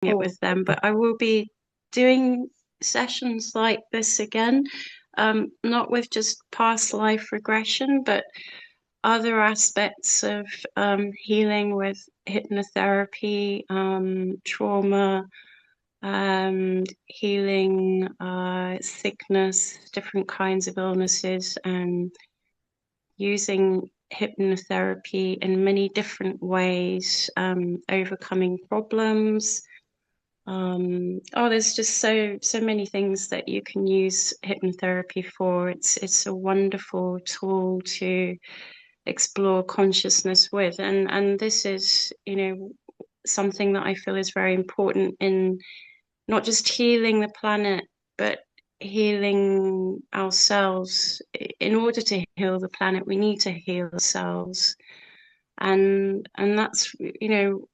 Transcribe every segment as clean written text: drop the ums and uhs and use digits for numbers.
it with them. But I will be doing sessions like this again, not with just past life regression, but other aspects of healing with hypnotherapy, trauma, healing sickness, different kinds of illnesses, and using hypnotherapy in many different ways, overcoming problems. There's just so many things that you can use hypnotherapy for. It's a wonderful tool to explore consciousness with, and this is, something that I feel is very important in not just healing the planet, but healing ourselves. In order to heal the planet, we need to heal ourselves. And that's,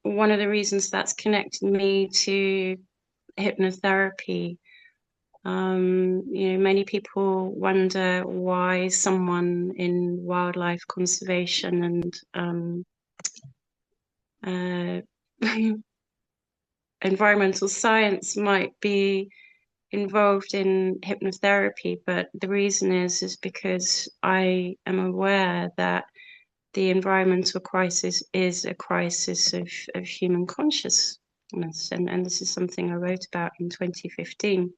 one of the reasons that's connected me to hypnotherapy. Many people wonder why someone in wildlife conservation and environmental science might be involved in hypnotherapy, but the reason is because I am aware that the environmental crisis is a crisis of human consciousness, and this is something I wrote about in 2015.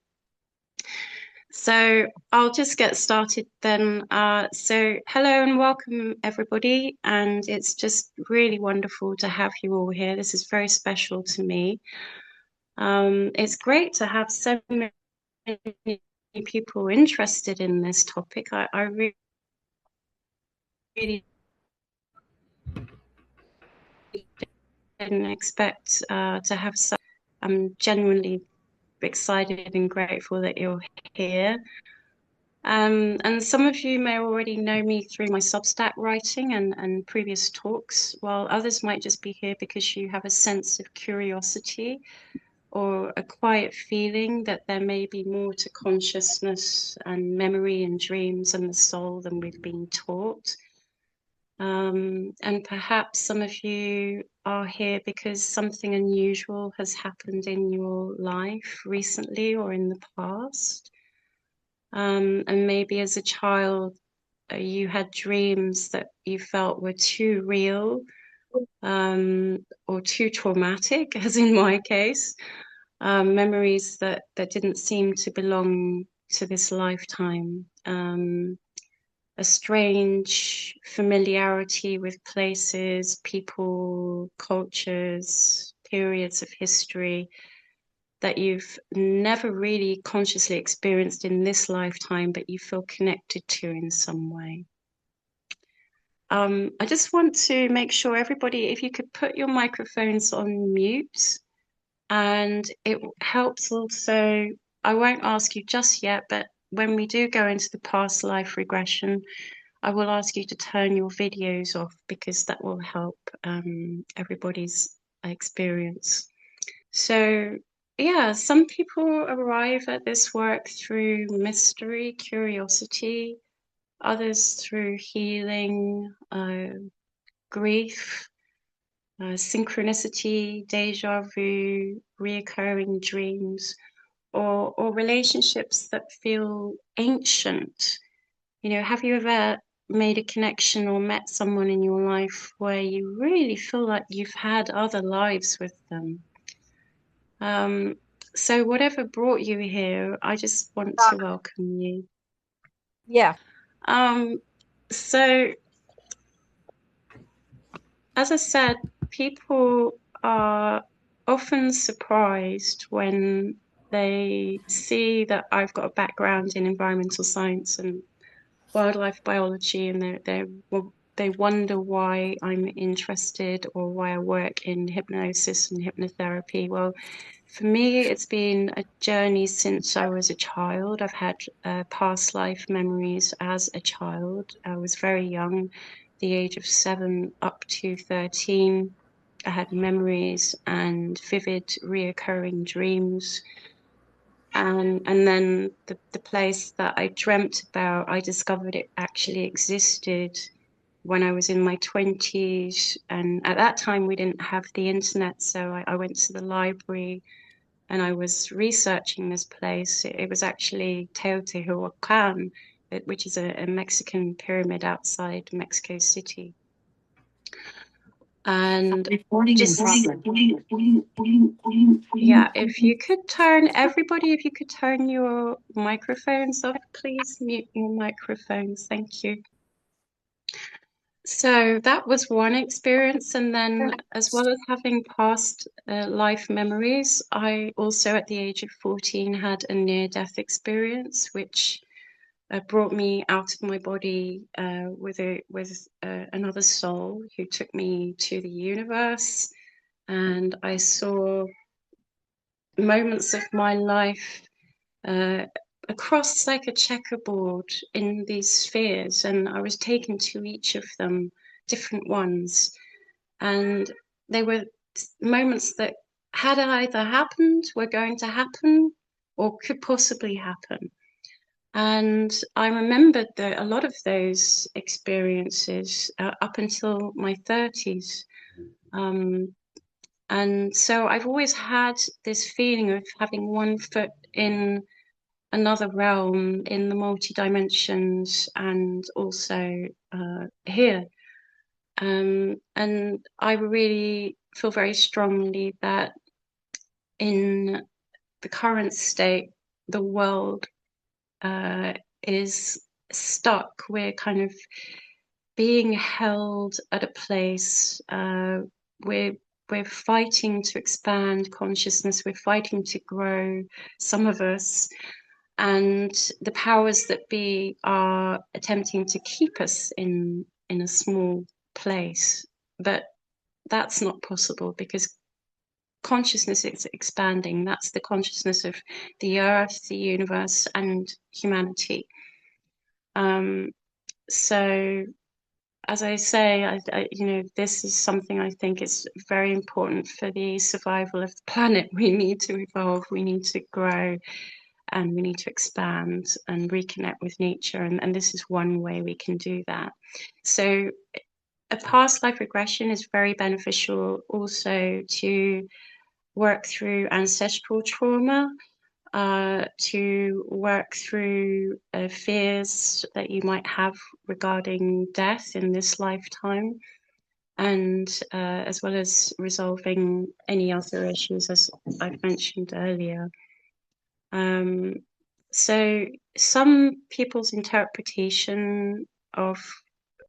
So I'll just get started then. So hello and welcome everybody, and it's just really wonderful to have you all here. This is very special to me. It's great to have so many people interested in this topic. I really didn't expect to have so. I'm genuinely excited and grateful that you're here. And some of you may already know me through my Substack writing and previous talks, while others might just be here because you have a sense of curiosity or a quiet feeling that there may be more to consciousness and memory and dreams and the soul than we've been taught. And perhaps some of you are here because something unusual has happened in your life recently or in the past. And maybe as a child, you had dreams that you felt were too real, or too traumatic, as in my case. Memories that didn't seem to belong to this lifetime. A strange familiarity with places, people, cultures, periods of history that you've never really consciously experienced in this lifetime, but you feel connected to in some way. I just want to make sure everybody, if you could put your microphones on mute, and it helps also, I won't ask you just yet, but when we do go into the past life regression, I will ask you to turn your videos off because that will help everybody's experience. So yeah, some people arrive at this work through mystery, curiosity, others through healing, grief, synchronicity, deja vu, reoccurring dreams, or relationships that feel ancient. Have you ever made a connection or met someone in your life where you really feel like you've had other lives with them? So whatever brought you here, I just want to welcome you. Yeah. So as I said, people are often surprised when they see that I've got a background in environmental science and wildlife biology, and they wonder why I'm interested or why I work in hypnosis and hypnotherapy. Well, for me, it's been a journey since I was a child. I've had past life memories as a child. I was very young, the age of 7 up to 13. I had memories and vivid reoccurring dreams. And then the place that I dreamt about, I discovered it actually existed when I was in my 20s. And at that time, we didn't have the internet. So I went to the library and I was researching this place. It was actually Teotihuacan, which is a Mexican pyramid outside Mexico City. And just, yeah, if you could turn, everybody, if you could turn your microphones off, please mute your microphones. Thank you. So that was one experience. And then, as well as having past life memories, I also, at the age of 14, had a near-death experience, which brought me out of my body with another soul who took me to the universe. And I saw moments of my life across like a checkerboard in these spheres, and I was taken to each of them, different ones, and they were moments that had either happened, were going to happen, or could possibly happen. And I remembered that a lot of those experiences up until my 30s. And so I've always had this feeling of having one foot in another realm, in the multi-dimensions, and also here. And I really feel very strongly that in the current state, the world is stuck. We're kind of being held at a place. We're fighting to expand consciousness. We're fighting to grow. Some of us, and the powers that be are attempting to keep us in a small place, but that's not possible because consciousness is expanding. That's the consciousness of the earth, the universe, and humanity. So as I say, this is something I think is very important for the survival of the planet. We need to evolve, we need to grow, and we need to expand and reconnect with nature. And this is one way we can do that. So a past life regression is very beneficial also to work through ancestral trauma, to work through fears that you might have regarding death in this lifetime, and as well as resolving any other issues, as I've mentioned earlier. So some people's interpretation of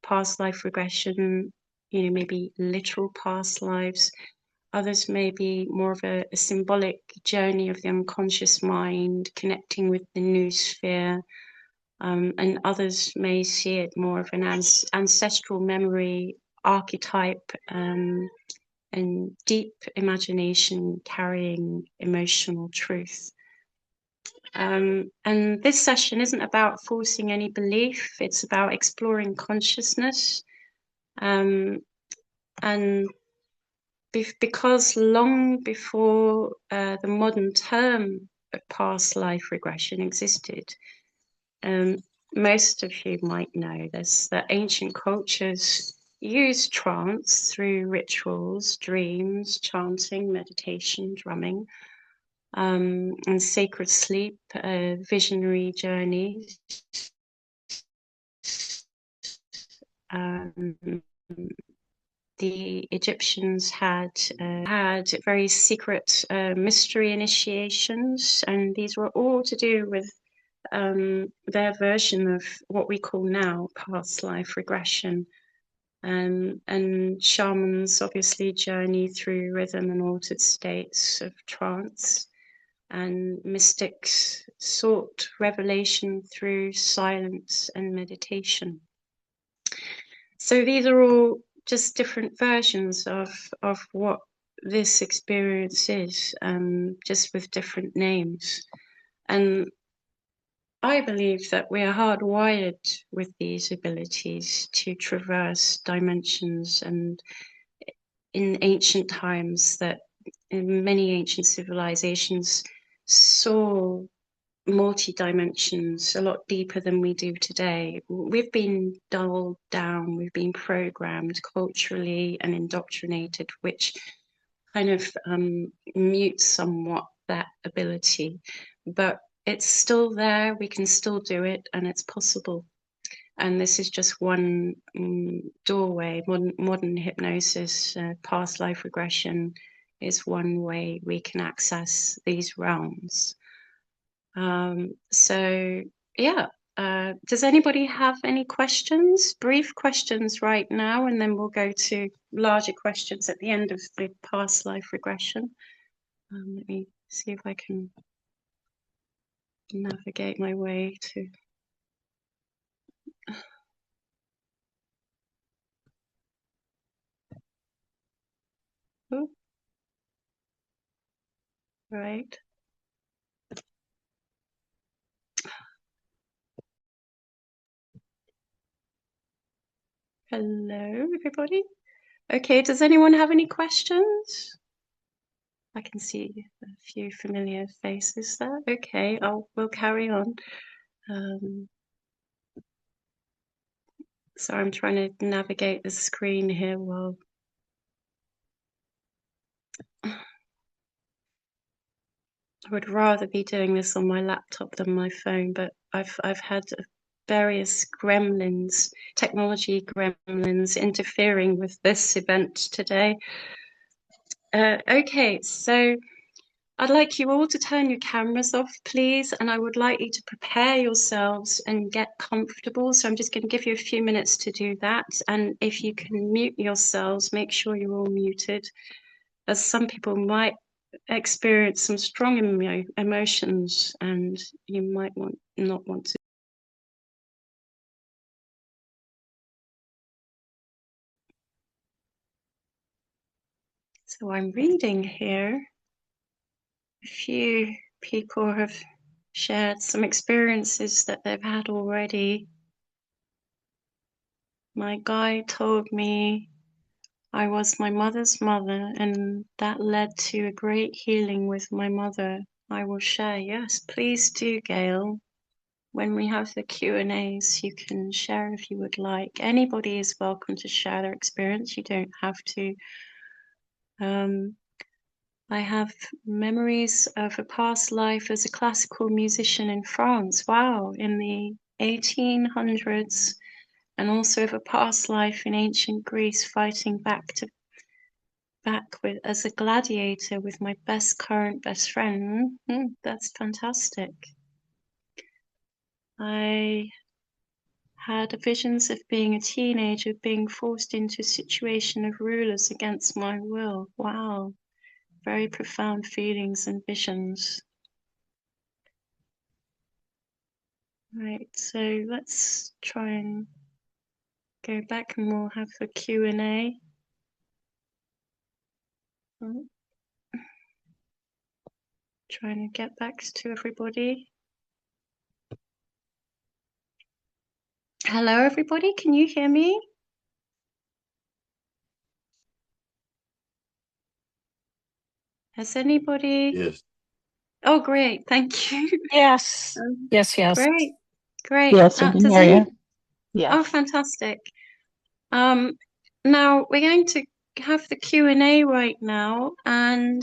past life regression, maybe literal past lives. Others may be more of a symbolic journey of the unconscious mind, connecting with the noosphere. And others may see it more of an ancestral memory archetype, and deep imagination carrying emotional truth. And this session isn't about forcing any belief, it's about exploring consciousness. And because long before the modern term of past life regression existed, most of you might know this, that ancient cultures used trance through rituals, dreams, chanting, meditation, drumming, and sacred sleep, visionary journeys. The Egyptians had very secret mystery initiations, and these were all to do with their version of what we call now past life regression. And shamans obviously journey through rhythm and altered states of trance, and mystics sought revelation through silence and meditation. So these are all just different versions of what this experience is, just with different names. And I believe that we are hardwired with these abilities to traverse dimensions, and in ancient times, that in many ancient civilizations saw multi-dimensions a lot deeper than we do today. We've been dulled down, we've been programmed culturally and indoctrinated, which kind of mutes somewhat that ability, but it's still there. We can still do it, and it's possible. And this is just one doorway. Modern hypnosis, past life regression, is one way we can access these realms. So yeah, does anybody have any questions? Brief questions right now, and then we'll go to larger questions at the end of the past life regression. Let me see if I can navigate my way to. Oh, right. Hello, everybody. Okay, does anyone have any questions? I can see a few familiar faces there. Okay, we'll carry on. So I'm trying to navigate the screen here while I would rather be doing this on my laptop than my phone, but I've had various gremlins, technology gremlins, interfering with this event today. Okay, so I'd like you all to turn your cameras off, please, and I would like you to prepare yourselves and get comfortable. So I'm just going to give you a few minutes to do that. And if you can mute yourselves, make sure you're all muted, as some people might experience some strong emotions and you might not want to. So I'm reading here. A few people have shared some experiences that they've had already. My guide told me I was my mother's mother, and that led to a great healing with my mother. I will share. Yes, please do, Gail. When we have the Q&As, you can share if you would like. Anybody is welcome to share their experience. You don't have to. I have memories of a past life as a classical musician in France. Wow, in the 1800s, and also of a past life in ancient Greece, fighting back with as a gladiator with my current best friend. That's fantastic. I had visions of being a teenager, being forced into a situation of rulers against my will. Wow, very profound feelings and visions. Right, so let's try and go back and we'll have the Q&A. Trying to get back to everybody. Hello, everybody. Can you hear me? Has anybody? Yes. Oh, great. Thank you. Yes. Yes. Great. Yes, I can hear you. Yes. Oh, fantastic. Now we're going to have the Q&A right now, and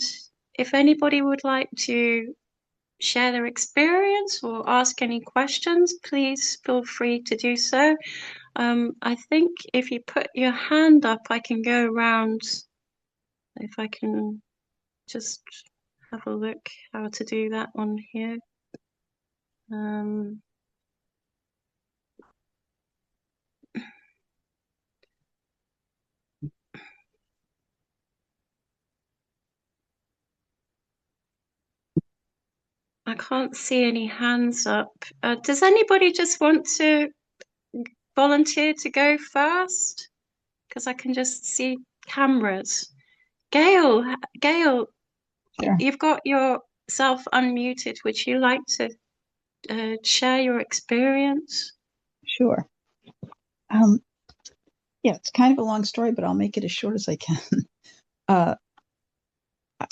if anybody would like to share their experience or ask any questions, please feel free to do so. I think if you put your hand up, I can go around. If I can just have a look how to do that on here. I can't see any hands up. Does anybody just want to volunteer to go first? Because I can just see cameras. Gail, Sure. You've got yourself unmuted. Would you like to share your experience? Sure. Yeah, it's kind of a long story, but I'll make it as short as I can.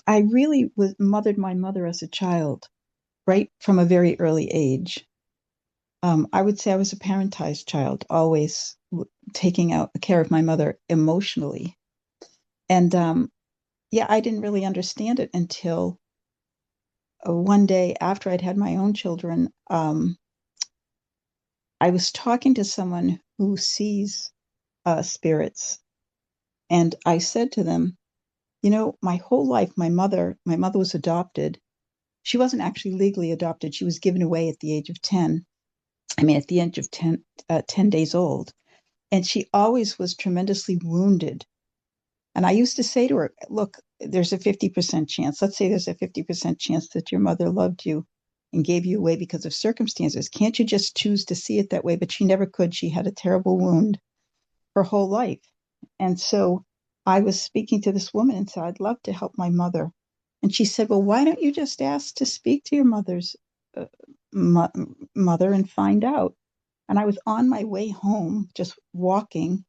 I really mothered my mother as a child, right from a very early age. I would say I was a parentized child, always taking care of my mother emotionally. And yeah, I didn't really understand it until one day after I'd had my own children, I was talking to someone who sees spirits, and I said to them, my whole life, my mother was adopted. She wasn't actually legally adopted. She was given away at the age of 10. I mean, at the age of 10 days old. And she always was tremendously wounded. And I used to say to her, look, there's a 50% chance. Let's say there's a 50% chance that your mother loved you and gave you away because of circumstances. Can't you just choose to see it that way? But she never could. She had a terrible wound her whole life. And so I was speaking to this woman and said, I'd love to help my mother. And she said, well, why don't you just ask to speak to your mother's uh, mother and find out? And I was on my way home, just walking,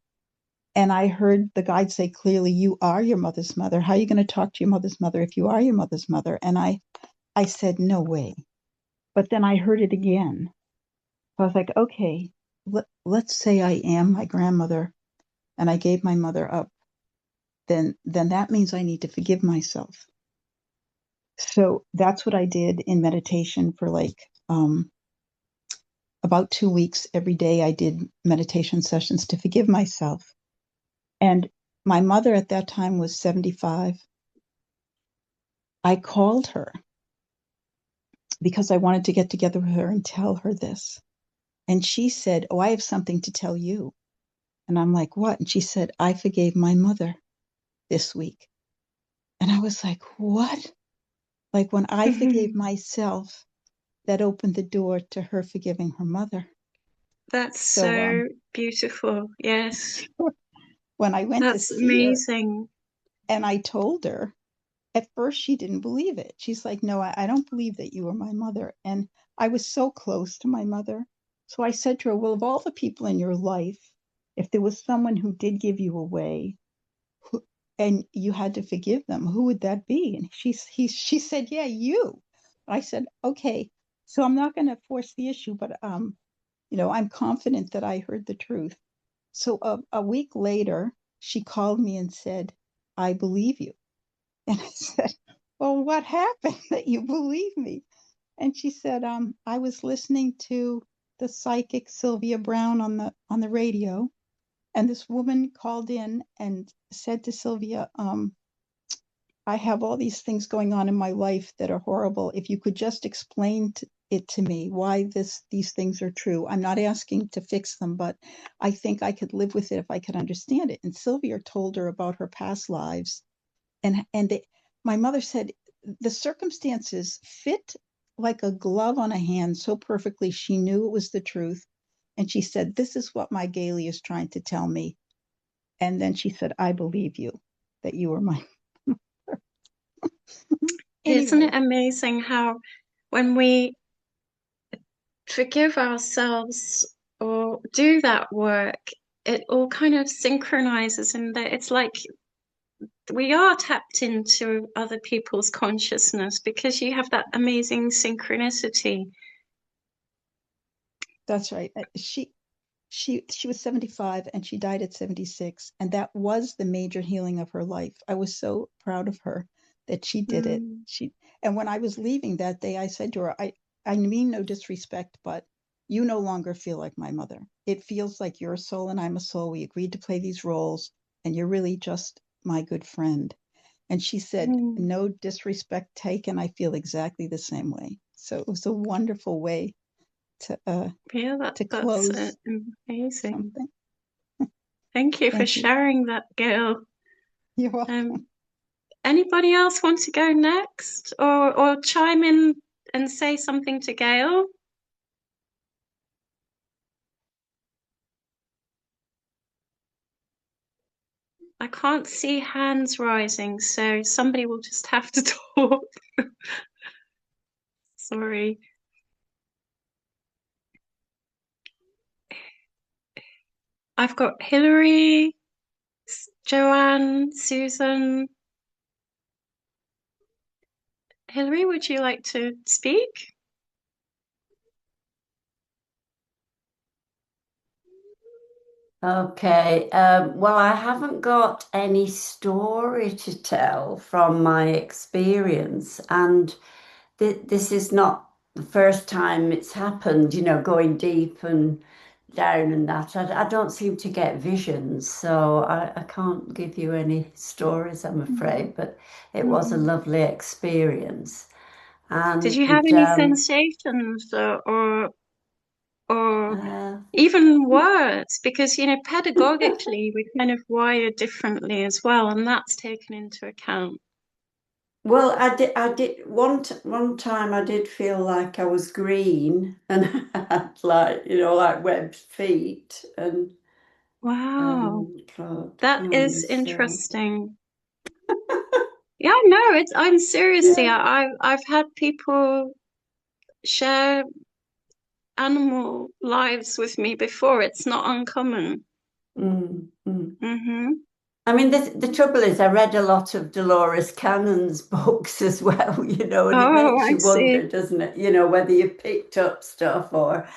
and I heard the guide say clearly, you are your mother's mother. How are you going to talk to your mother's mother if you are your mother's mother? And I said, no way. But then I heard it again. So I was like, okay, let's say I am my grandmother and I gave my mother up. Then that means I need to forgive myself. So that's what I did in meditation for like about 2 weeks. Every day I did meditation sessions to forgive myself. And my mother at that time was 75. I called her because I wanted to get together with her and tell her this. And she said, oh, I have something to tell you. And I'm like, what? And she said, I forgave my mother this week. And I was like, what? Like when I forgave myself, that opened the door to her forgiving her mother. That's So so beautiful. Yes, when I went to that's see her amazing. and I told her, at first she didn't believe it. She's like, no, I don't believe that you were my mother. And I was so close to my mother. So I said to her, well, of all the people in your life, if there was someone who did give you away and you had to forgive them, who would that be? And she said, yeah, you. I said, okay, so I'm not going to force the issue, but I'm confident that I heard the truth. So a week later, she called me and said, I believe you. And I said, well, what happened that you believe me? And she said, I was listening to the psychic Sylvia Brown on the radio, and this woman called in and said to Sylvia, I have all these things going on in my life that are horrible. If you could just explain it to me, why these things are true. I'm not asking to fix them, but I think I could live with it if I could understand it. And Sylvia told her about her past lives, and my mother said the circumstances fit like a glove on a hand so perfectly. She knew it was the truth, and she said, "This is what my Gailey is trying to tell me." And then she said, "I believe you that you are my." Isn't it Anyway, amazing how when we forgive ourselves or do that work, it all kind of synchronizes and that it's like we are tapped into other people's consciousness because you have that amazing synchronicity. that's right. She was 75 and she died at 76, and that was the major healing of her life. I was so proud of her that she did it. Mm. And when I was leaving that day, I said to her, I mean no disrespect, but you no longer feel like my mother. It feels like you're a soul and I'm a soul. We agreed to play these roles, and you're really just my good friend. And she said, Mm. no disrespect taken. I feel exactly the same way. So it was a wonderful way to uh Yeah, to that's close amazing. something. Thank you for Thank you. sharing that, Gail. You're welcome. Um, Anybody else want to go next or chime in and say something to Gail? I can't see hands rising, so somebody will just have to talk. Sorry. I've got Hillary, Joanne, Susan. Hillary, would you like to speak? Okay, well, I haven't got any story to tell from my experience, and this is not the first time it's happened, going deep and down and that. I don't seem to get visions, so I can't give you any stories, I'm afraid, but it was a Mm. lovely experience. Did And you have any sensations or uh, even words? Because, pedagogically, we're kind of wired differently as well, and that's taken into account. well, I did one time I did feel like I was green and had like webbed feet and Wow, clogged that is hands. So interesting. Yeah, no, I'm seriously, yeah. I've had people share animal lives with me before. It's not uncommon. Mm, mm. Mm-hmm. I mean, the trouble is, I read a lot of Dolores Cannon's books as well, and it Oh, makes I you see. wonder, doesn't it? Whether you picked up stuff or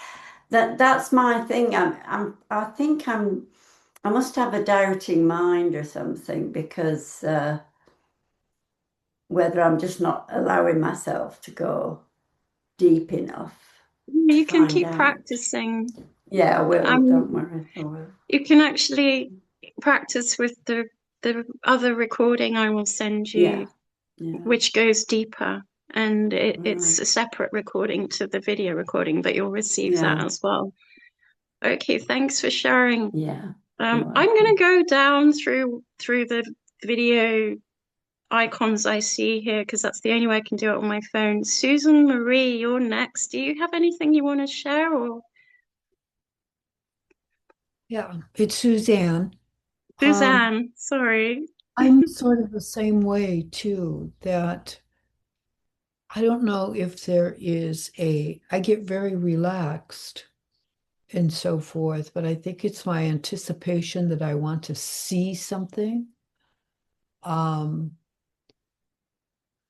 that's my thing. I think I must have a doubting mind or something because whether I'm just not allowing myself to go deep enough to You can find keep out. practicing. Yeah, I will. Um, Don't worry, I will. you can actually practice with the other recording I will send Yeah, you, yeah. which goes deeper. And it's Right. a separate recording to the video recording, but you'll receive that Yeah, as well. Okay, thanks for sharing. yeah. You're I'm gonna welcome. go down through the video icons I see here because that's the only way I can do it on my phone. Susan Marie, you're next. Do you have anything you want to share or Yeah, it's Suzanne. Um, Suzanne? Sorry. I'm sort of the same way too, that I don't know if there is I get very relaxed and so forth, but I think it's my anticipation that I want to see something, um,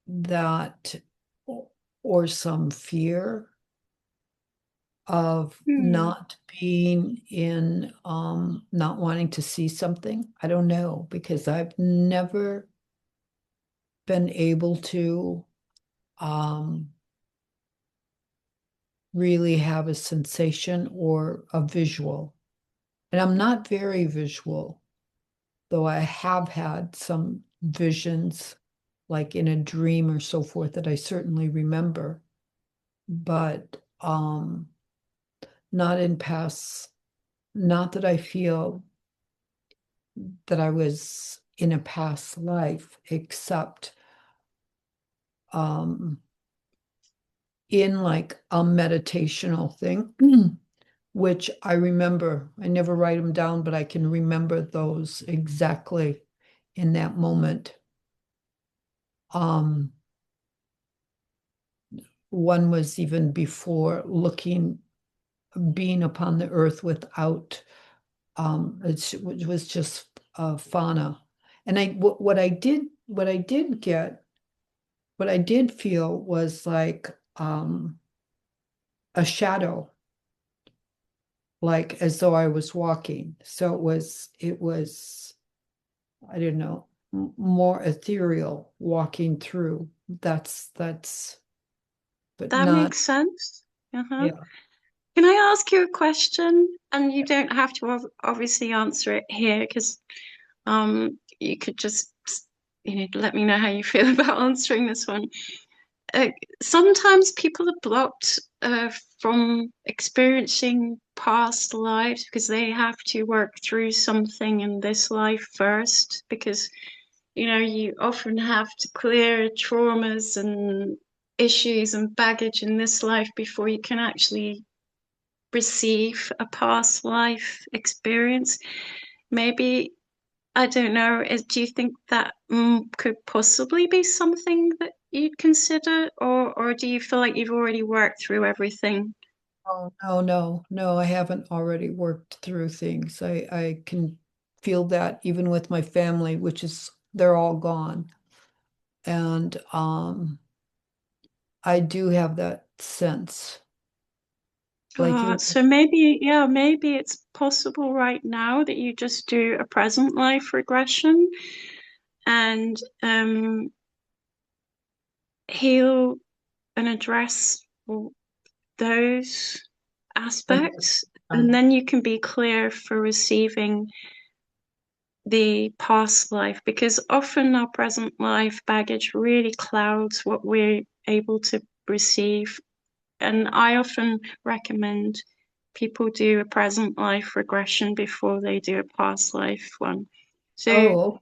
that or some fear of Hmm. not being in, not wanting to see something. I don't know, because I've never been able to um, really have a sensation or a visual. And I'm not very visual, though I have had some visions, like in a dream or so forth, that I certainly remember, but not in past, not that I feel that I was in a past life, except um, in like a meditational thing, which I remember. I never write them down, but I can remember those exactly in that moment. Um, One was even before being upon the earth without, it was just fauna. And what I did get, what I did feel was like a shadow, like as though I was walking. So it was, I don't know, more ethereal walking through. That's, but That not, makes sense. Uh-huh. yeah. Can I ask you a question? And you don't have to obviously answer it here because you could just let me know how you feel about answering this one. Uh, Sometimes people are blocked from experiencing past lives because they have to work through something in this life first because you often have to clear traumas and issues and baggage in this life before you can actually receive a past life experience. Maybe, I don't know, do you think that could possibly be something that you'd consider, or do you feel like you've already worked through everything? Oh, no, I haven't already worked through things. I can feel that even with my family, which is they're all gone. And I do have that sense. Like you, So maybe, yeah, maybe it's possible right now that you just do a present life regression and heal and address those aspects, and then you can be clear for receiving the past life, because often our present life baggage really clouds what we're able to receive. And I often recommend people do a present life regression before they do a past life one. So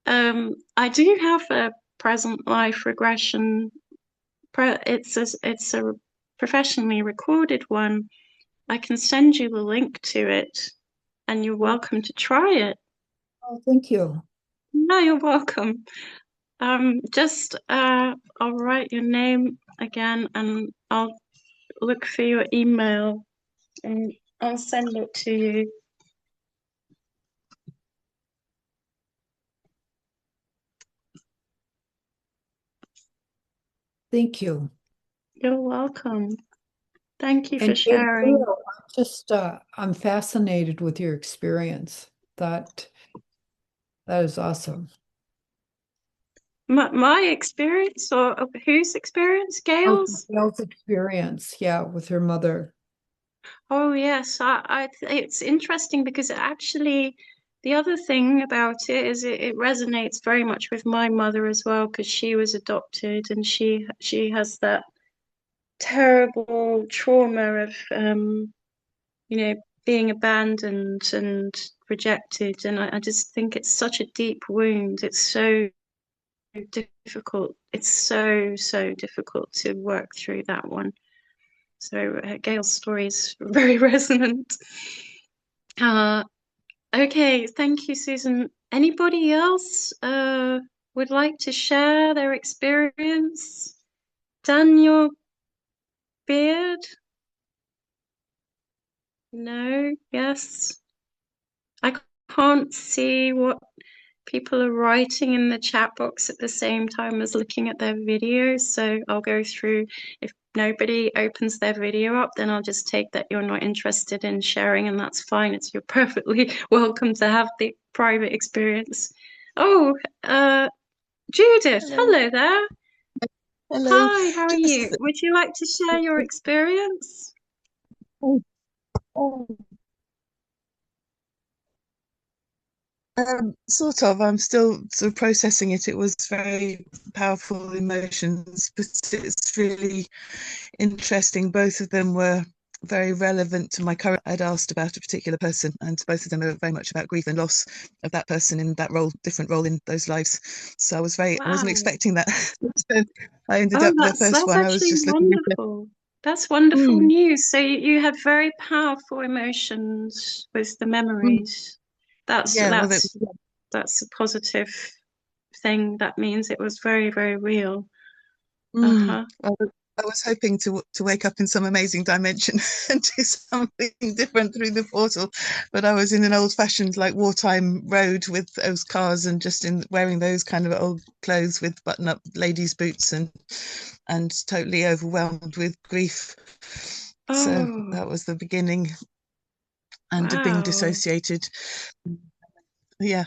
I do have a present life regression. It's a professionally recorded one. I can send you the link to it, and you're welcome to try it. Oh, thank you. No, you're welcome. Just I'll write your name again, and I'll look for your email, and I'll send it to you. Thank you. You're welcome. Thank you for And sharing. Gabriel, I'm fascinated with your experience. That is awesome. My experience, or whose experience? Gail's? Gail's experience, yeah, with her mother. Oh yes, it's interesting because actually the other thing about it is it resonates very much with my mother as well, because she was adopted, and she has that terrible trauma of being abandoned and rejected, and I just think it's such a deep wound. It's so difficult. It's so difficult to work through that one. So Gail's story is very resonant. Okay, thank you, Susan. Anybody else would like to share their experience? Daniel Beard? No? Yes? I can't see what people are writing in the chat box at the same time as looking at their videos, so I'll go through. If nobody opens their video up, then I'll just take that you're not interested in sharing, and that's fine. You're perfectly welcome to have the private experience. Oh, Judith, hello there. Hello. Hi, how are you? Would you like to share your experience? Sort of. I'm still sort of processing it. It was very powerful emotions, but it's really interesting. Both of them were very relevant to my current. I'd asked about a particular person, and both of them are very much about grief and loss of that person in that role, different role in those lives. So I wasn't expecting that. So I ended up the first one. I was just looking wonderful. That's wonderful news. So you had very powerful emotions with the memories. That's a positive thing. That means it was very, very real. I was hoping to wake up in some amazing dimension and do something different through the portal, but I was in an old-fashioned, like, wartime road with those cars, and just wearing those kind of old clothes with button-up ladies' boots, and totally overwhelmed with grief. So that was the beginning, and being dissociated. Yeah.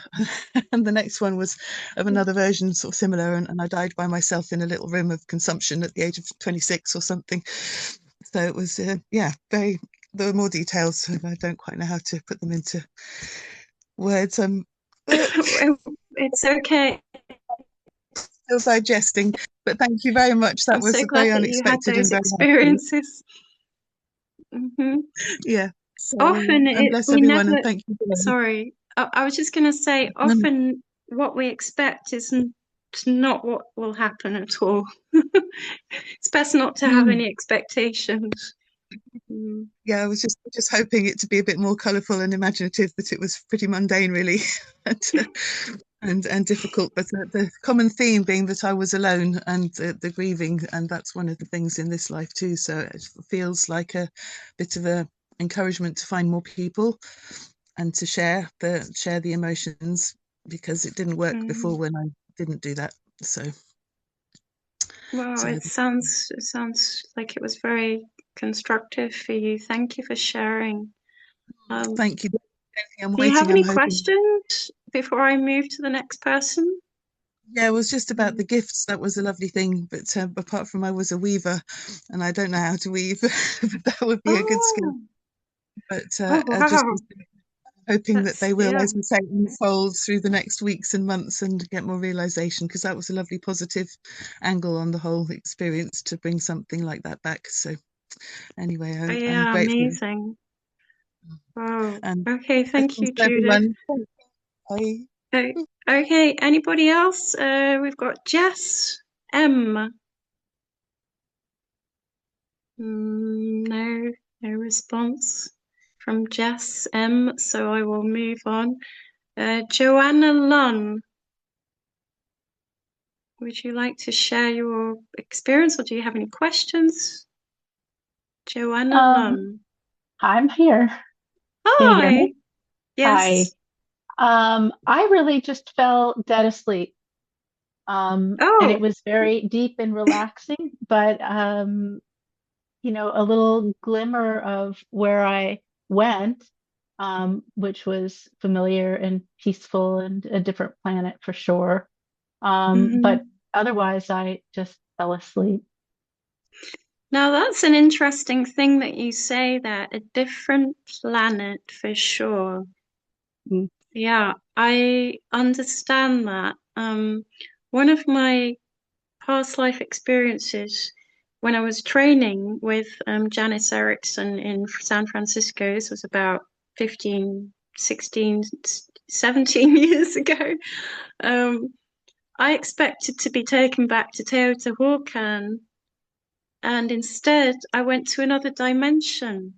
And the next one was of another version, sort of similar, and I died by myself in a little room of consumption at the age of 26 or something. So it was there were more details, and I don't quite know how to put them into words. It's okay. Still digesting, but thank you very much. That was so glad very that unexpected you had those and experiences. Yeah. So, often bless everyone, and thank you. Sorry, I was just going to say, often what we expect is not what will happen at all. It's best not to have any expectations. Yeah, I was just hoping it to be a bit more colourful and imaginative, but it was pretty mundane, really, and difficult. But the common theme being that I was alone, and the grieving, and that's one of the things in this life too. So it feels like a bit of a encouragement to find more people and to share the emotions, because it didn't work before when I didn't do that. So it sounds like it was very constructive for you. Thank you for sharing. Thank you. Do you have any questions before I move to the next person? Yeah, it was just about the gifts. That was a lovely thing. But apart from I was a weaver, and I don't know how to weave, but that would be a good skill. Oh, But oh I just wow. was hoping that That's they will, yeah. as you say, unfold through the next weeks and months and get more realization, because that was a lovely positive angle on the whole experience to bring something like that back. So anyway, Oh, I'm yeah, grateful. amazing. Wow. And Okay, thank blessings you, to Judith. everyone. Bye. Okay, okay, anybody else? We've got Jess M. No, no response from Jess M. So I will move on. Joanna Lunn, would you like to share your experience or do you have any questions? Joanna Um, Lunn. I'm here. Can you hear me? Hi. Hi. Yes. I really just fell dead asleep. And it Oh. was very deep and relaxing, but a little glimmer of where I went, which was familiar and peaceful and a different planet for sure. But Mhm. otherwise, I just fell asleep. Now that's an interesting thing that you say that a different planet for sure. Mm. Yeah, I understand that. One of my past life experiences when I was training with Janice Erickson in San Francisco, this was about 15, 16, 17 years ago. Um, I expected to be taken back to Teotihuacan, and instead I went to another dimension.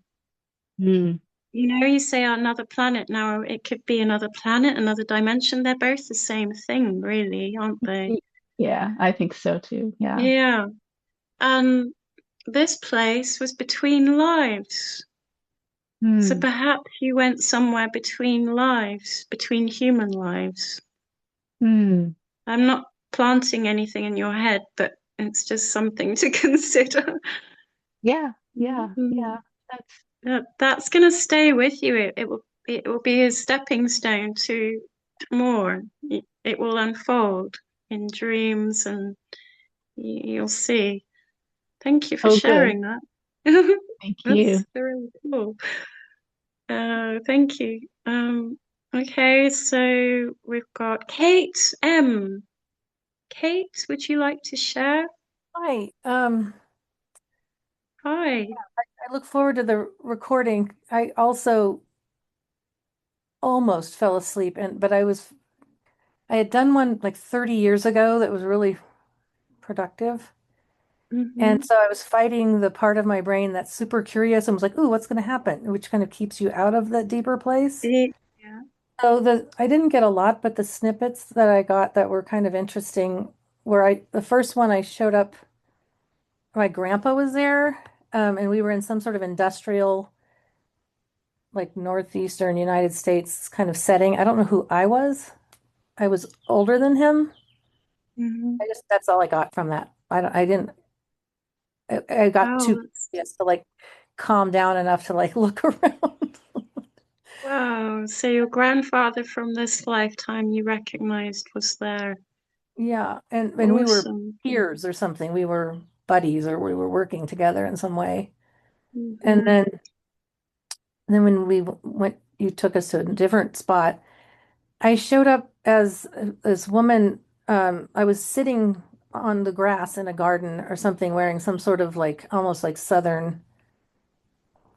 Mm. You know, you say another planet. Now it could be another planet, another dimension. They're both the same thing, really, aren't they? Yeah, I think so too. Yeah. Yeah. And this place was between lives. So Hmm. perhaps you went somewhere between lives, between human lives. Hmm. I'm not planting anything in your head, but it's just something to consider. Yeah, yeah, Mhm. yeah. That's That's going to stay with you. It will be a stepping stone to more. It will unfold in dreams, and you'll see. Thank you for oh good. sharing that. Thank That's you. really cool. Thank you. Okay, so we've got Kate M. Kate, would you like to share? Hi. Hi. I look forward to the recording. I also almost fell asleep but I had done one like 30 years ago that was really productive. Mm-hmm. And so I was fighting the part of my brain that's super curious and was like, "Ooh, what's going to happen?" Which kind of keeps you out of that deeper place. Yeah. So I didn't get a lot, but the snippets that I got that were kind of interesting where the first one I showed up, my grandpa was there, and we were in some sort of industrial like northeastern United States kind of setting. I don't know who I was. I was older than him. Mm-hmm. That's all I got from that. I didn't I got Oh, too curious to like calm down enough to like look around. wow. So your grandfather from this lifetime you recognized was there. Yeah, and we were Awesome. peers or something. We were buddies or we were working together in some way. And Mm-hmm. then when we went, you took us to a different spot. I showed up as this woman. I was sitting on the grass in a garden or something, wearing some sort of like almost like southern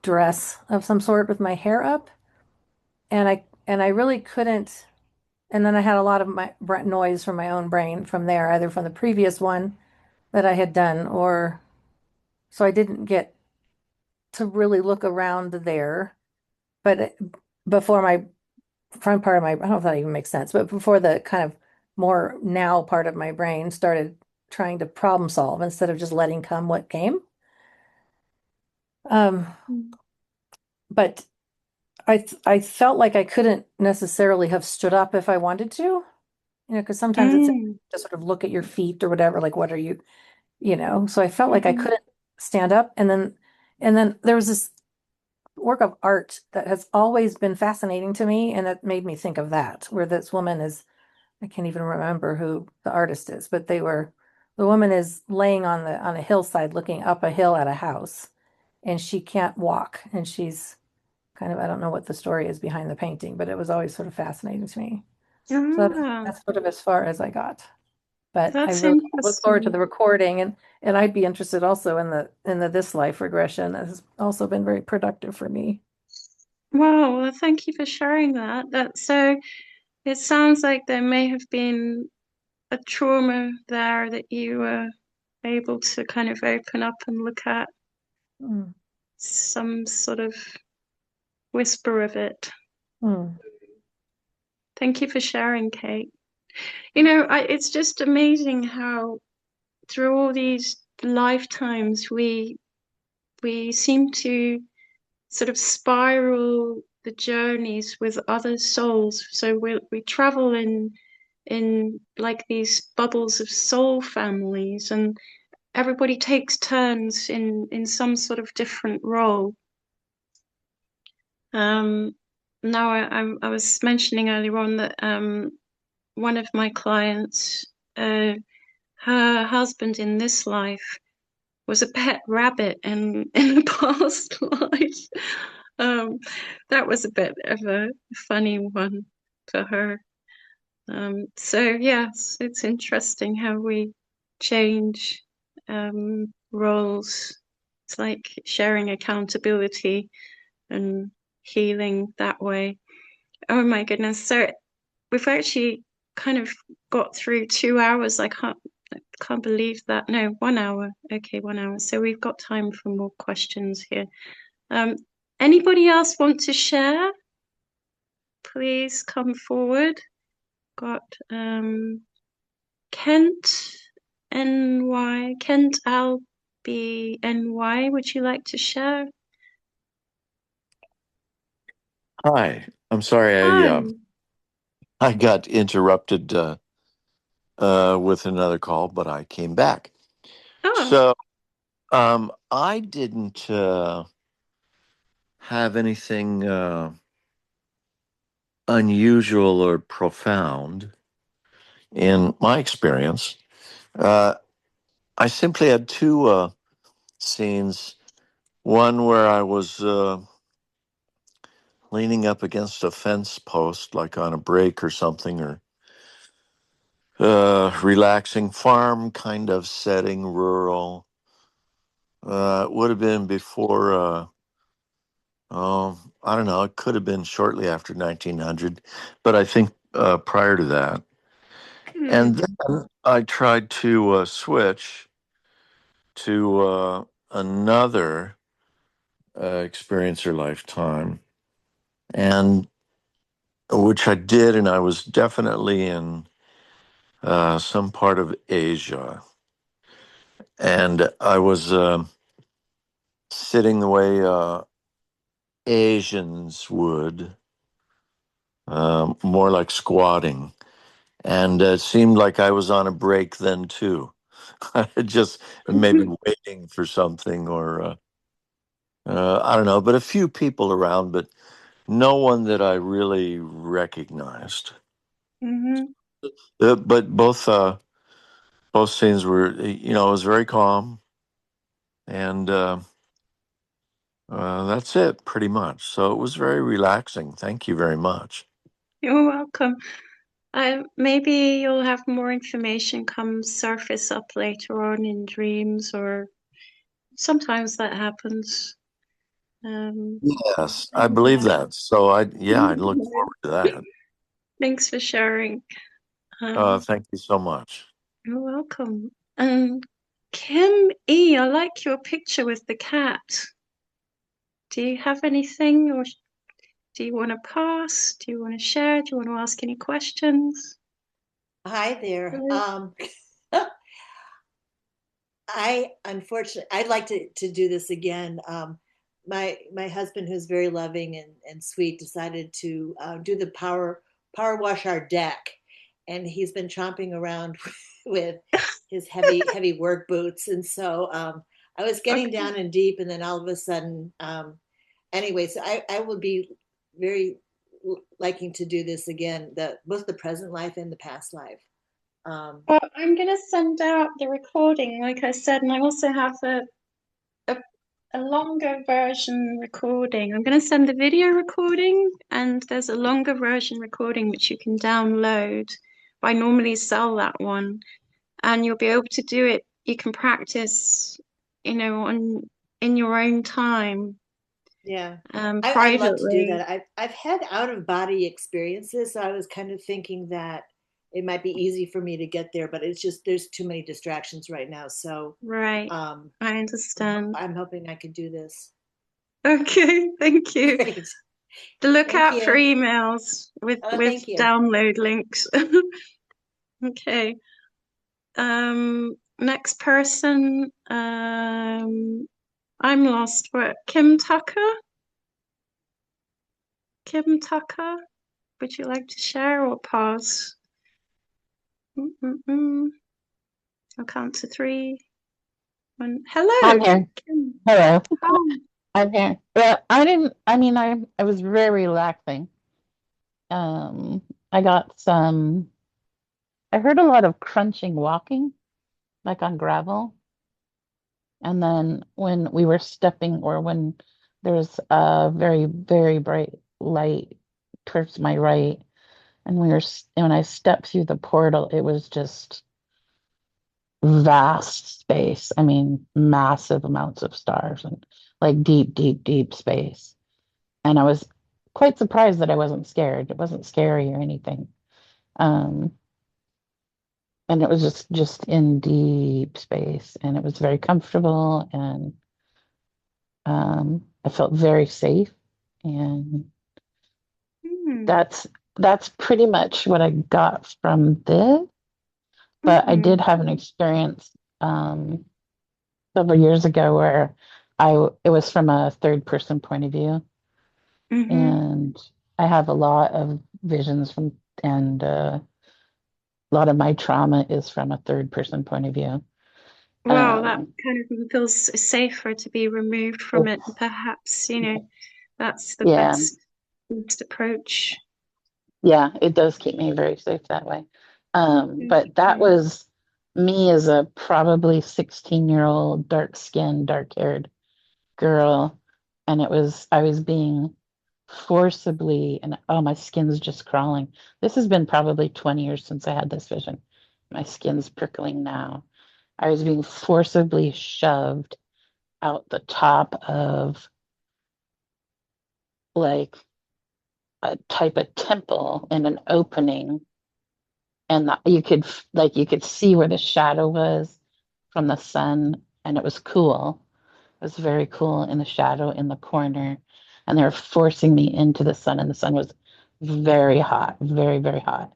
dress of some sort with my hair up, and I really couldn't. And then I had a lot of my noise from my own brain from there, either from the previous one that I had done, or so I didn't get to really look around there. But before my front part of my, I don't know if that even makes sense, but before the kind of more now part of my brain started trying to problem solve instead of just letting come what came. Um, but I felt like I couldn't necessarily have stood up if I wanted to, because sometimes it's Mm-hmm. to sort of look at your feet or whatever, like what are you, so I felt like I Mm-hmm. couldn't stand up. And then there was this work of art that has always been fascinating to me, and it made me think of that, where this woman is I can't even remember who the artist is, but the woman is laying on a hillside looking up a hill at a house, and she can't walk, and she's kind of, I don't know what the story is behind the painting, but it was always sort of fascinating to me. So Ah, that's sort of as far as I got. But I that's really look forward to interesting. the recording, and I'd be interested also in the this life regression. That has also been very productive for me. Wow, well, thank you for sharing that. So it sounds like there may have been a trauma there that you were able to kind of open up and look at Mm. some sort of whisper of it. Mm. Thank you for sharing, Kate. It's just amazing how through all these lifetimes we seem to sort of spiral the journeys with other souls. So we travel in like these bubbles of soul families, and everybody takes turns in some sort of different role. Now I was mentioning earlier on that one of my clients, her husband in this life was a pet rabbit in a past life. Um, that was a bit of a funny one for her. So yes, it's interesting how we change roles. It's like sharing accountability and healing that way. Oh my goodness. So we've actually kind of got through 2 hours. I can't believe that. No, 1 hour. Okay, 1 hour. So we've got time for more questions here. Um, Anybody else want to share? Please come forward. Got Kent NY, Kent LBNY. Would you like to share? Hi, I'm sorry Hi. I got interrupted with another call, but I came back. Oh. So I didn't have anything unusual or profound in my experience. Uh, I simply had two scenes. One where I was leaning up against a fence post, like on a break or something, or relaxing farm kind of setting, rural. It would have been before, I don't know, it could have been shortly after 1900, but I think prior to that. And Hmm. then I tried to switch to another experience or lifetime, and which I did, and I was definitely in some part of Asia. And I was sitting the way Asians would, more like squatting. And it seemed like I was on a break then too. Just maybe waiting for something or I don't know, but a few people around, but no one that I really recognized. Mm-hmm. But both scenes were, it was very calm, and that's it pretty much. So it was very relaxing. Thank you very much. You're welcome. Maybe you'll have more information come surface up later on in dreams, or sometimes that happens. Um, Yes, I believe that. So I look forward to that. Thanks for sharing. Um, Thank you so much. you're welcome. Kim E, I like your picture with the cat. Do you have anything, or do you want to pass? Do you want to share? Do you want to ask any questions? Hi there. I unfortunately I'd like to do this again. My husband, who's very loving and sweet, decided to do the power wash our deck, and he's been chomping around with his heavy work boots, and so I was getting Okay. down and deep, and then all of a sudden, anyway, so I will be very liking to do this again, both the present life and the past life. Well, I'm going to send out the recording, like I said, and I also have a, a longer version recording. I'm going to send the video recording, and there's a longer version recording which you can download. I normally sell that one, and you'll be able to do it. You can practice, in your own time, Yeah. I'd love to do privately. that. I've had out of body experiences, so I was kind of thinking that it might be easy for me to get there, but it's just there's too many distractions right now. So Right. um, I understand. I'm hoping I can do this. Okay, thank you. Great. Look Thank out for you. emails Oh, with thank you. download links. Okay. Next person. I'm lost. What? Kim Tucker? Kim Tucker? Would you like to share or pause? Mm-mm-mm. I'll count to three. One. I'm Hello, here. Kim. Hello. Hi. I'm here. Yeah, I didn't, I mean, I was very relaxing. Um, I got some, I heard a lot of crunching walking, like on gravel. And then when we were stepping, or when there's a very, very bright light towards my right, and when I stepped through the portal, it was just vast space. I mean, massive amounts of stars and like deep, deep, deep space. And I was quite surprised that I wasn't scared. It wasn't scary or anything. Um, and it was just in deep space, and it was very comfortable, and I felt very safe. And Hmm. that's pretty much what I got from this. But I did Mm-hmm. have an experience several years ago where it was from a third person point of view, Mm-hmm. and I have a lot of visions from, and a lot of my trauma is from a third person point of view. Well, that Um, kind of feels safer to be removed from it. it's, Perhaps, that's the yeah, best approach. yeah, it does keep me very safe that way. But that Okay. was me as a probably 16-year-old, dark skinned, dark haired girl. And I was being forcibly, and oh, my skin's just crawling. This has been probably 20 years since I had this vision. My skin's prickling now. I was being forcibly shoved out the top of like a type of temple in an opening, and you could see where the shadow was from the sun, and it was cool. It was very cool in the shadow in the corner, and they were forcing me into the sun, and the sun was very hot, very, very hot,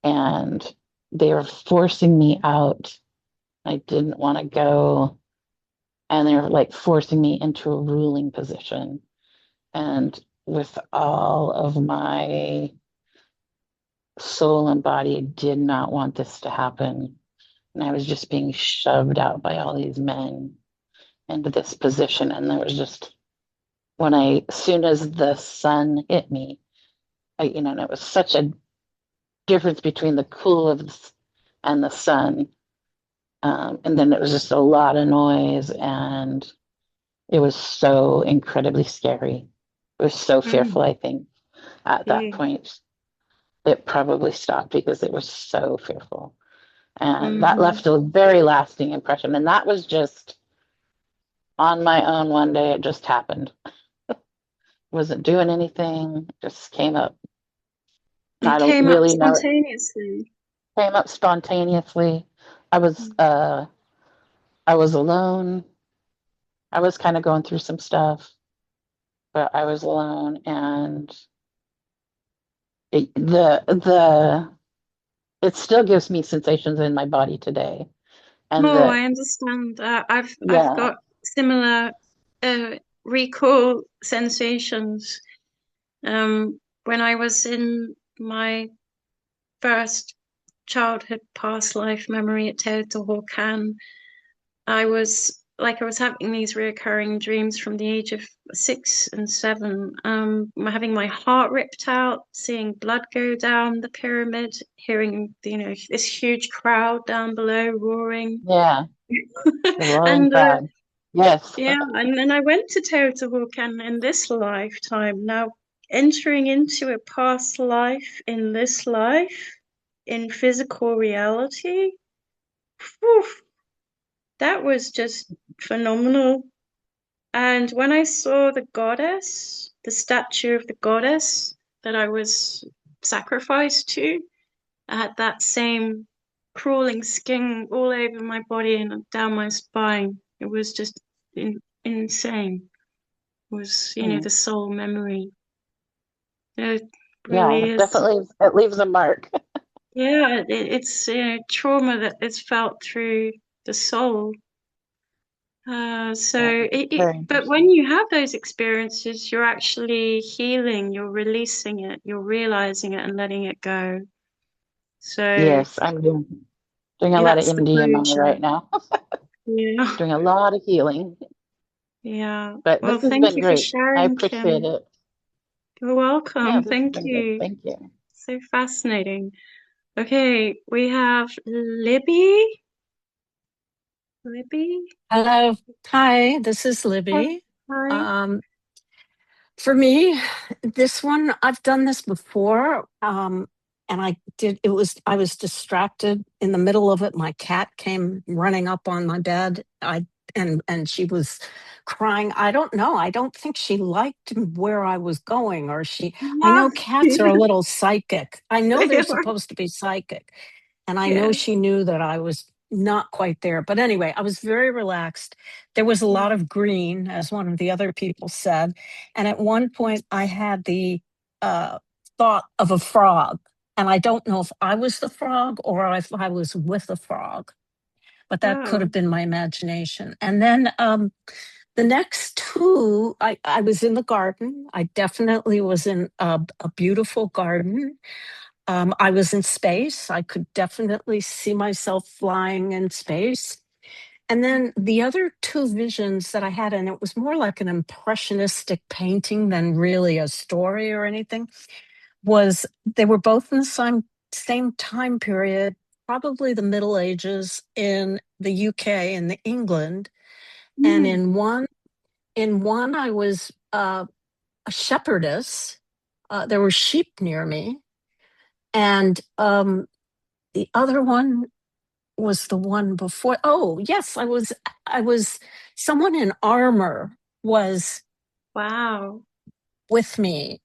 and they were forcing me out. I didn't want to go, and they were like forcing me into a ruling position, and with all of my soul and body did not want this to happen. And I was just being shoved out by all these men into this position. And there was just, as soon as the sun hit me, and it was such a difference between the cool and the sun. And then it was just a lot of noise, and it was so incredibly scary. It was so Mm, fearful, I think, at that okay. point. It probably stopped because it was so fearful. And that Mm-hmm. left a very lasting impression. And that was just on my own one day. It just happened. Wasn't doing anything, just came up. I It don't came up really know. It spontaneously. came up spontaneously. I was uh I was alone. I was kind of going through some stuff, but I was alone, and the it still gives me sensations in my body today. And Oh, I understand. I've yeah, got similar recall sensations. When I was in my first childhood past life memory at Teotihuacan, I was like I was having these reoccurring dreams from the age of 6 and 7, having my heart ripped out, seeing blood go down the pyramid, hearing, this huge crowd down below roaring. Yeah, the roaring And crowd. Yes. yeah, and then I went to Teotihuacan in this lifetime. Now, entering into a past life in this life, in physical reality, whew, that was just phenomenal. And when I saw the goddess, the statue of the goddess that I was sacrificed to, I had that same crawling skin all over my body and down my spine. It was just insane. It was, Mm. the soul memory. It Yeah, really is. definitely it leaves a mark. Yeah, it's trauma that is felt through the soul. Yeah, very But when interesting. you have those experiences, you're actually healing, you're releasing it, you're realizing it and letting it go. So Yes, I'm doing a lot of that's the MDMA closure. right now. Yeah. Doing a lot of healing. Yeah. But Well, this has thank been you for great. I sharing, appreciate Kim. it. You're Yeah, welcome. this has Thank been good. you. Thank you. So fascinating. Okay, we have Libby. Libby? Hello. Hi, this is Libby. Hi. Um, for me, this one, I've done this before. And I was distracted in the middle of it. My cat came running up on my bed. And she was crying. I don't know. I don't think she liked where I was going, I Yeah. know cats are a little psychic. I know They they're are. supposed to be psychic. And I know Yeah. she knew that I was not quite there. But anyway, I was very relaxed. There was a lot of green, as one of the other people said. And at one point, I had the thought of a frog. And I don't know if I was the frog or if I was with the frog, but that could Wow. have been my imagination. And then the next two, I was in the garden. I definitely was in a beautiful garden. I was in space. I could definitely see myself flying in space. And then the other two visions that I had, and it was more like an impressionistic painting than really a story or anything, was they were both in the same time period, probably the Middle Ages in the UK and the England. And Mm. in one I was a shepherdess. There were sheep near me. And the other one was the one before. Oh, yes, I was someone in armor was Wow. with me.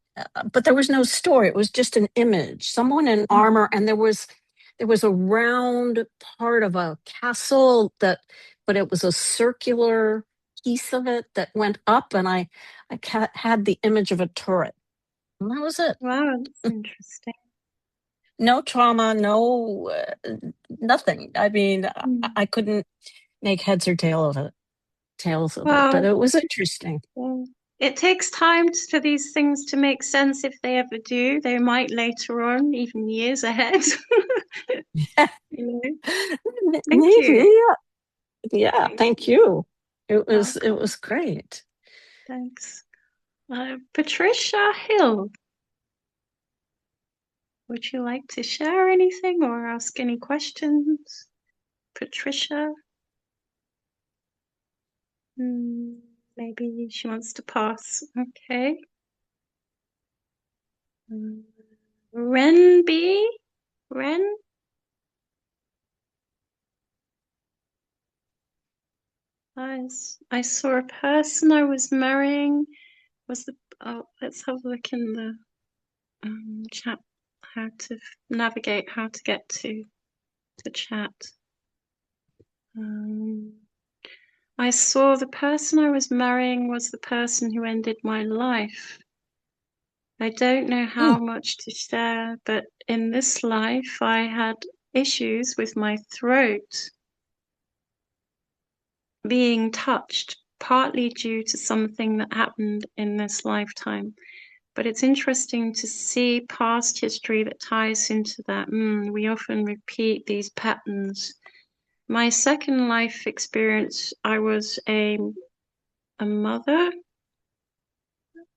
But there was no story. It was just an image. Someone in armor, and there was a round part of a castle but it was a circular piece of it that went up, and I had the image of a turret. And that was it. Wow, that's interesting. No trauma, no nothing. I mean, I couldn't make heads or tails of it, but Well, it was interesting. well, it takes time for these things to make sense if they ever do. They might later on, even years ahead. You know? Thank Maybe, you. yeah. Thank Thank you. you. It was Welcome. great. Thanks. Patricia Hill, would you like to share anything or ask any questions? Patricia? Maybe she wants to pass. Okay. Ren B? Ren? I saw a person I was marrying. Let's have a look in the chat. How to navigate, how to get to the chat. I saw the person I was marrying was the person who ended my life. I don't know how much to share, but in this life I had issues with my throat being touched, partly due to something that happened in this lifetime. But it's interesting to see past history that ties into that. We often repeat these patterns. My second life experience, I was a mother.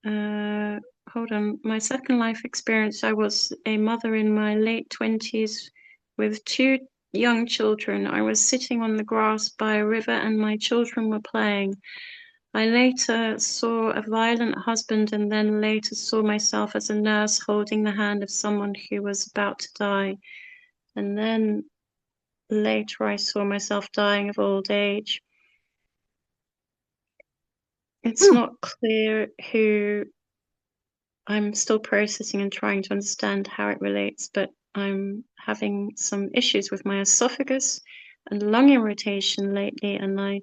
Hold on. My second life experience, I was a mother in my late 20s with two young children. I was sitting on the grass by a river and my children were playing. I later saw a violent husband and then later saw myself as a nurse holding the hand of someone who was about to die. And then later I saw myself dying of old age. It's not clear who. I'm still processing and trying to understand how it relates, but I'm having some issues with my esophagus and lung irritation lately, and I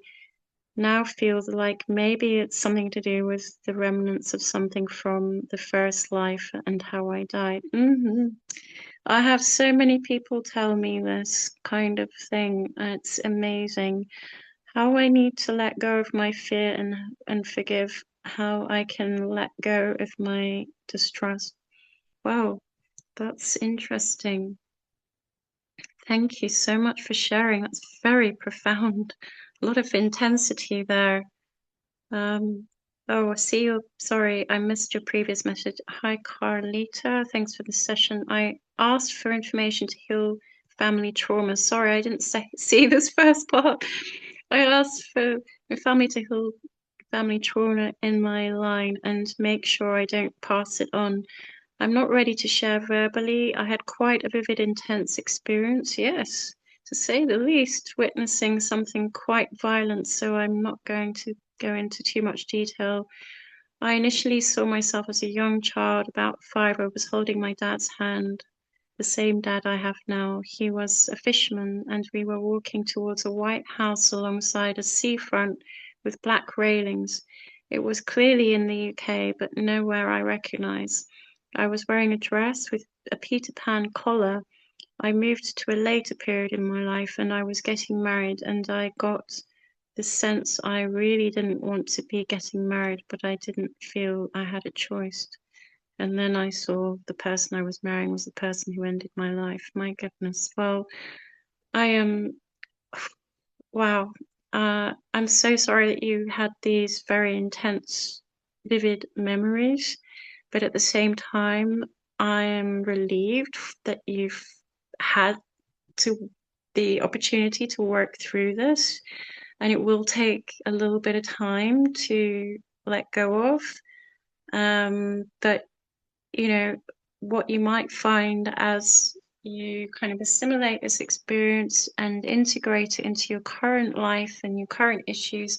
now feel like maybe it's something to do with the remnants of something from the first life and how I died. I have so many people tell me this kind of thing. It's amazing how I need to let go of my fear and forgive, how I can let go of my distrust. Wow, that's interesting. Thank you so much for sharing. That's very profound. A lot of intensity there. Oh, I see you. Sorry, I missed your previous message. Hi, Carlita. Thanks for the session. I asked for information to heal family trauma. Sorry, I didn't see this first part. I asked for my family to heal family trauma in my line and make sure I don't pass it on. I'm not ready to share verbally. I had quite a vivid, intense experience, yes, to say the least, witnessing something quite violent, so I'm not going to go into too much detail. I initially saw myself as a young child, about 5. I was holding my dad's hand, the same dad I have now. He was a fisherman, and we were walking towards a white house alongside a seafront with black railings. It was clearly in the UK, but nowhere I recognize. I was wearing a dress with a Peter Pan collar. I moved to a later period in my life and I was getting married, and I got the sense I really didn't want to be getting married, but I didn't feel I had a choice. And then I saw the person I was marrying was the person who ended my life. My goodness. Well, I am, wow. I'm so sorry that you had these very intense, vivid memories, but at the same time, I am relieved that you've had the opportunity to work through this, and it will take a little bit of time to let go of. But you know, what you might find as you kind of assimilate this experience and integrate it into your current life and your current issues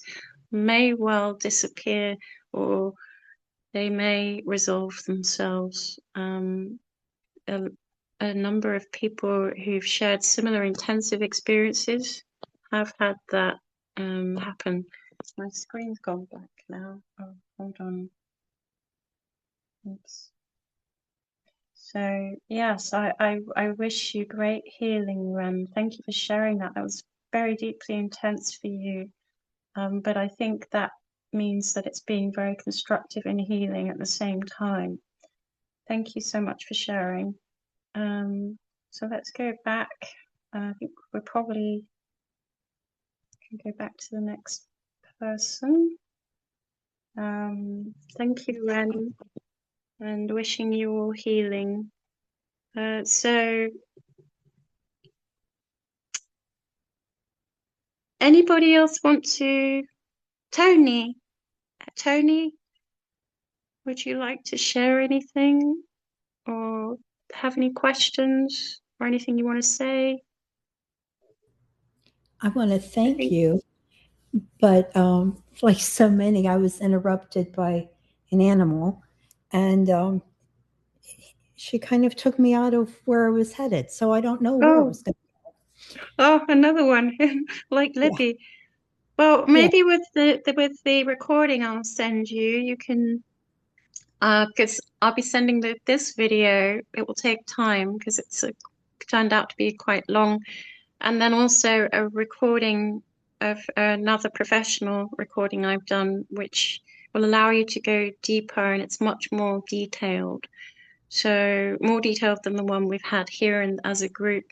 may well disappear, or they may resolve themselves. A, a number of people who've shared similar intensive experiences have had that happen. My screen's gone black now. Oh, hold on. Oops. So yes, I wish you great healing, Rem. Thank you for sharing that. That was very deeply intense for you. But I think that means that it's being very constructive and healing at the same time. Thank you so much for sharing. So let's go back. I think we're probably can go back to the next person. Thank you, Ren, and wishing you all healing. So anybody else want to? Tony, would you like to share anything or have any questions or anything you want to say? I want to thank you, but like so many, I was interrupted by an animal, and she kind of took me out of where I was headed. So I don't know where I was going. Oh, another one like Libby. Yeah. Well, maybe with the recording I'll send you, you can because I'll be sending this video. It will take time because it's turned out to be quite long, and then also a recording of another professional recording I've done, which will allow you to go deeper, and it's much more detailed. So more detailed than the one we've had here and as a group.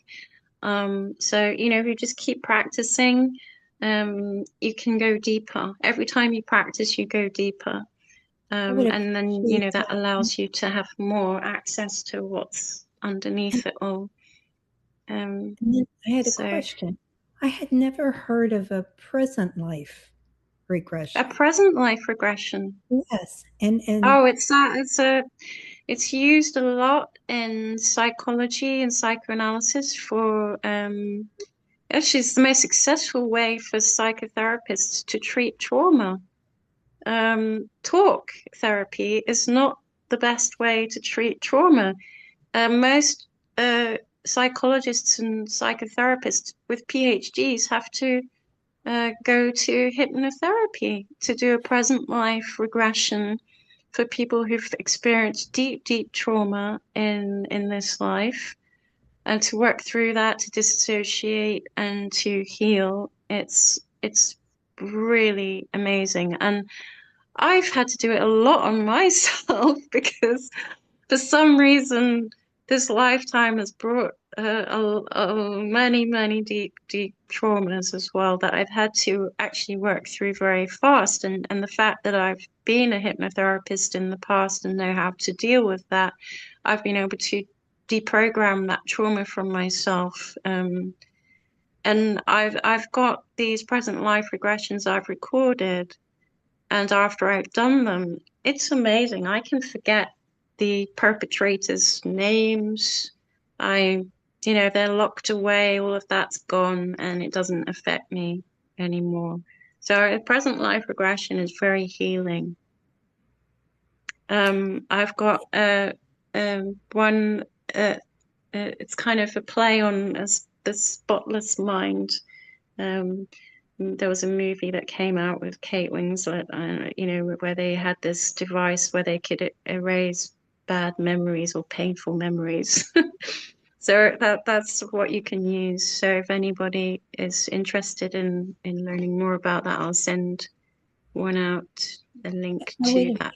So, if you just keep practicing, you can go deeper. Every time you practice, you go deeper. And then, that allows you to have more access to what's underneath it all. And then I had a question. I had never heard of a present life regression. A present life regression. Yes. And oh, it's used a lot in psychology and psychoanalysis for actually it's the most successful way for psychotherapists to treat trauma. Talk therapy is not the best way to treat trauma. Most psychologists and psychotherapists with PhDs have to go to hypnotherapy to do a present life regression for people who've experienced deep, deep trauma in this life, and to work through that, to dissociate and to heal. It's really amazing, and I've had to do it a lot on myself because for some reason this lifetime has brought many, many deep, deep traumas as well that I've had to actually work through very fast. And the fact that I've been a hypnotherapist in the past and know how to deal with that, I've been able to deprogram that trauma from myself. And I've got these present life regressions I've recorded, and after I've done them, it's amazing. I can forget the perpetrators' names. They're locked away, all of that's gone, and it doesn't affect me anymore. So present life regression is very healing. I've got one, it's kind of a play on the spotless mind. There was a movie that came out with Kate Winslet, where they had this device where they could erase bad memories or painful memories. So that's what you can use. So if anybody is interested in learning more about that, I'll send one out, a link to that.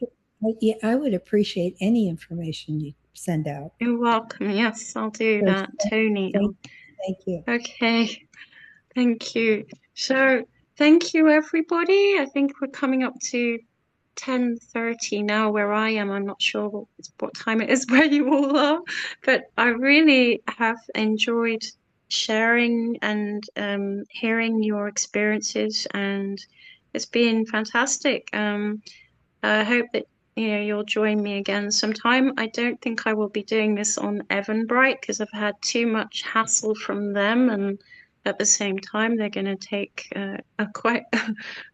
Yeah, I would appreciate any information you send out. You're welcome. Yes, I'll do that, Tony. Thank you. Okay. Thank you. So thank you, everybody. I think we're coming up to 10:30 now where I am. I'm not sure what time it is where you all are, but I really have enjoyed sharing and hearing your experiences, and it's been fantastic. I hope that you'll join me again sometime. I don't think I will be doing this on Eventbrite because I've had too much hassle from them, and at the same time they're going to take quite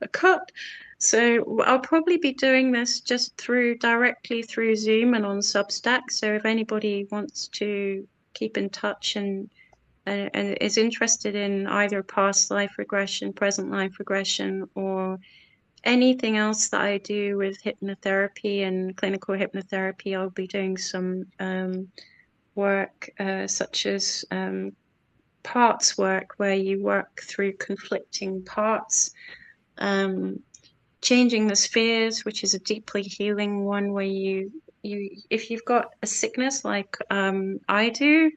a cut. So I'll probably be doing this just directly through Zoom and on Substack. So if anybody wants to keep in touch and is interested in either past life regression, present life regression, or anything else that I do with hypnotherapy and clinical hypnotherapy, I'll be doing some work such as parts work, where you work through conflicting parts, changing the spheres, which is a deeply healing one, where you if you've got a sickness like I do,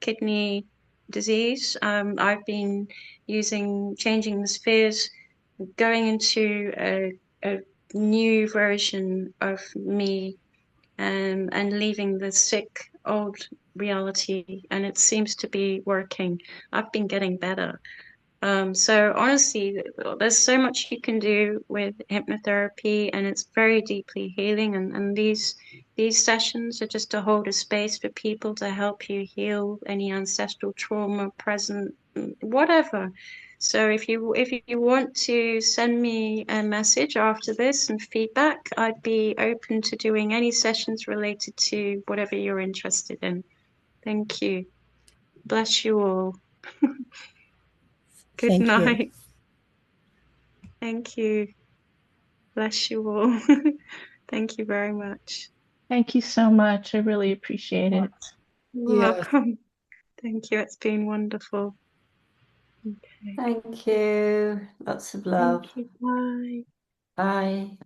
kidney disease, I've been changing the spheres, going into a new version of me, and leaving the sick old reality, and it seems to be working. I've been getting better. So honestly, there's so much you can do with hypnotherapy, and it's very deeply healing. And these sessions are just to hold a space for people to help you heal any ancestral trauma, present, whatever. So if you want to send me a message after this and feedback, I'd be open to doing any sessions related to whatever you're interested in. Thank you. Bless you all. Good night. Thank you. Bless you all. Thank you very much. Thank you so much. I really appreciate it. You're welcome. Thank you. It's been wonderful. Okay. Thank you. Lots of love. Thank you. Bye. Bye.